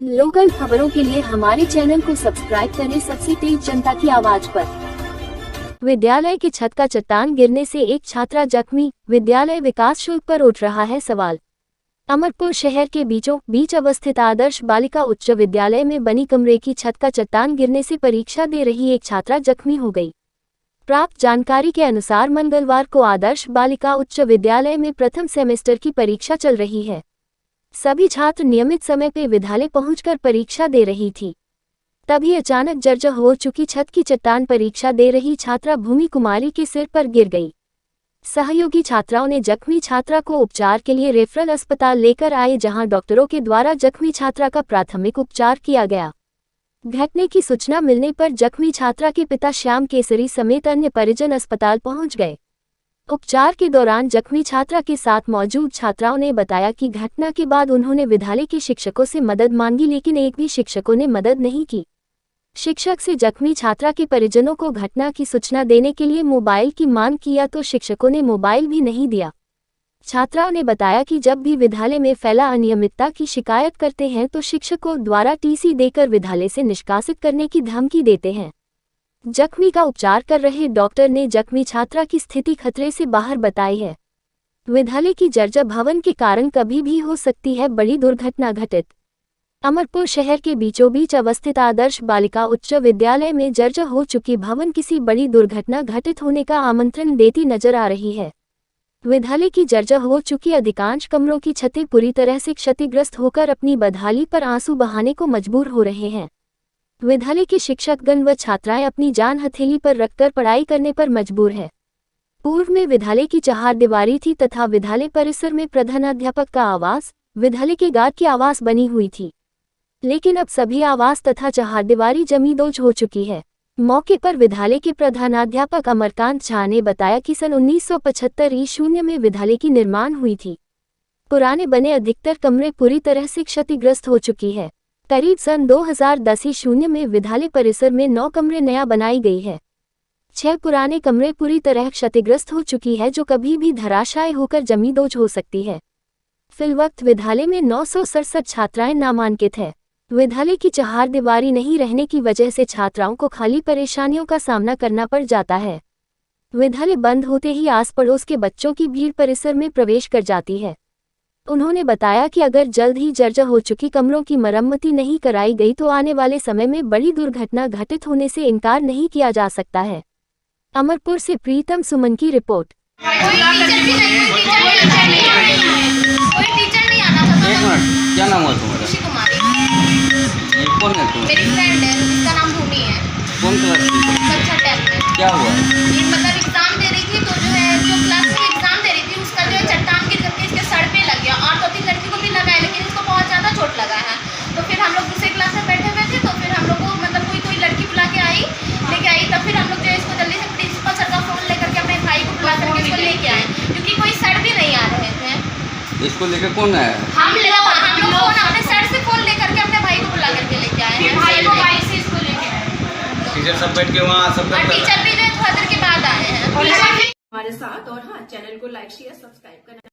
Local खबरों के लिए हमारे चैनल को सब्सक्राइब करें। सबसे तेज जनता की आवाज पर। विद्यालय की छत का चट्टान गिरने से एक छात्रा जख्मी, विद्यालय विकास शुल्क पर उठ रहा है सवाल। अमरपुर शहर के बीचों बीच अवस्थित आदर्श बालिका उच्च विद्यालय में बनी कमरे की छत का चट्टान गिरने से परीक्षा दे रही एक छात्रा जख्मी हो गई। प्राप्त जानकारी के अनुसार मंगलवार को आदर्श बालिका उच्च विद्यालय में प्रथम सेमेस्टर की परीक्षा चल रही है। सभी छात्र नियमित समय पर विद्यालय पहुंचकर परीक्षा दे रही थी। तभी अचानक जर्जर हो चुकी छत की चट्टान परीक्षा दे रही छात्रा भूमि कुमारी के सिर पर गिर गई। सहयोगी छात्राओं ने जख्मी छात्रा को उपचार के लिए रेफरल अस्पताल लेकर आए, जहां डॉक्टरों के द्वारा जख्मी छात्रा का प्राथमिक उपचार किया गया। घटने की सूचना मिलने पर जख्मी छात्रा के पिता श्याम केसरी समेत अन्य परिजन अस्पताल पहुंच गए। उपचार के दौरान जख्मी छात्रा के साथ मौजूद छात्राओं ने बताया कि घटना के बाद उन्होंने विद्यालय के शिक्षकों से मदद मांगी, लेकिन एक भी शिक्षकों ने मदद नहीं की। शिक्षक से जख्मी छात्रा के परिजनों को घटना की सूचना देने के लिए मोबाइल की मांग किया तो शिक्षकों ने मोबाइल भी नहीं दिया। छात्राओं ने बताया कि जब भी विद्यालय में फैला अनियमितता की शिकायत करते हैं तो शिक्षकों द्वारा टीसी देकर विद्यालय से निष्कासित करने की धमकी देते हैं। जख्मी का उपचार कर रहे डॉक्टर ने जख्मी छात्रा की स्थिति खतरे से बाहर बताई है। विद्यालय की जर्जर भवन के कारण कभी भी हो सकती है बड़ी दुर्घटना घटित। अमरपुर शहर के बीचों बीच अवस्थित आदर्श बालिका उच्च विद्यालय में जर्जर हो चुकी भवन किसी बड़ी दुर्घटना घटित होने का आमंत्रण देती नजर आ रही है। विद्यालय की जर्जर हो चुकी अधिकांश कमरों की छतें पूरी तरह से क्षतिग्रस्त होकर अपनी बदहाली पर आंसू बहाने को मजबूर हो रहे हैं। विद्यालय के शिक्षकगण व छात्राएं अपनी जान हथेली पर रखकर पढ़ाई करने पर मजबूर है। पूर्व में विद्यालय की चहारदीवारी थी तथा विद्यालय परिसर में प्रधानाध्यापक का आवास, विद्यालय के गार्ड की आवास बनी हुई थी, लेकिन अब सभी आवास तथा चहारदीवारी जमींदोज हो चुकी है। मौके पर विद्यालय के प्रधानाध्यापक अमरकांत झा ने बताया कि सन 1975 ईस्वी में विद्यालय की निर्माण हुई थी। पुराने बने अधिकतर कमरे पूरी तरह से क्षतिग्रस्त हो चुकी है। करीब सन 2010 ईस्वी में विद्यालय परिसर में 9 कमरे नया बनाई गई है। 6 पुराने कमरे पूरी तरह क्षतिग्रस्त हो चुकी है, जो कभी भी धराशायी होकर जमींदोज हो सकती है। फिलवक्त विद्यालय में 967 छात्राएं नामांकित है। विद्यालय की चहारदीवारी नहीं रहने की वजह से छात्राओं को खाली परेशानियों का सामना करना पड़ जाता है। विद्यालय बंद होते ही आस पड़ोस के बच्चों की भीड़ परिसर में प्रवेश कर जाती है। उन्होंने बताया कि अगर जल्द ही जर्जर हो चुकी कमरों की मरम्मती नहीं कराई गई तो आने वाले समय में बड़ी दुर्घटना घटित होने से इनकार नहीं किया जा सकता है। अमरपुर से प्रीतम सुमन की रिपोर्ट। क्या नाम है तुम्हारा? ये कौन है तुम? मेरी फ्रेंड है, इसका नाम भूमि है। कौन क्लास की? कक्षा 10 में। क्या हुआ? ये मतलब एग्जाम दे रही थी तो जो है जो क्लास में एग्जाम दे रही थी उसका जो है चट्टान गिर करके इसके सर पे लग गया और 2-3 लड़की को भी लगा है, लेकिन इसको बहुत ज़्यादा चोट लगा है। तो फिर हम लोग दूसरे क्लास में बैठे हुए थे तो फिर हम लोग को मतलब कोई लड़की बुला के लेके आई। तब फिर हम लोग जो है इसको जल्दी से प्रिंसिपल सर का फ़ोन लेकर के अपने भाई को बुला करके इसको लेके आए, क्योंकि कोई सर भी नहीं आ रहे थे। इसको लेकर कौन आया? हम लोग फोन अपने सर से फोन लेकर के अपने भाई को बुला करके लेके आए हैं। भाई से इसको लेके आए। टीचर सब बैठ के वहाँ सब और टीचर भी जो है थोड़ा देर के बाद आए हैं हमारे साथ। और हाँ, चैनल को लाइक शेयर सब्सक्राइब करना।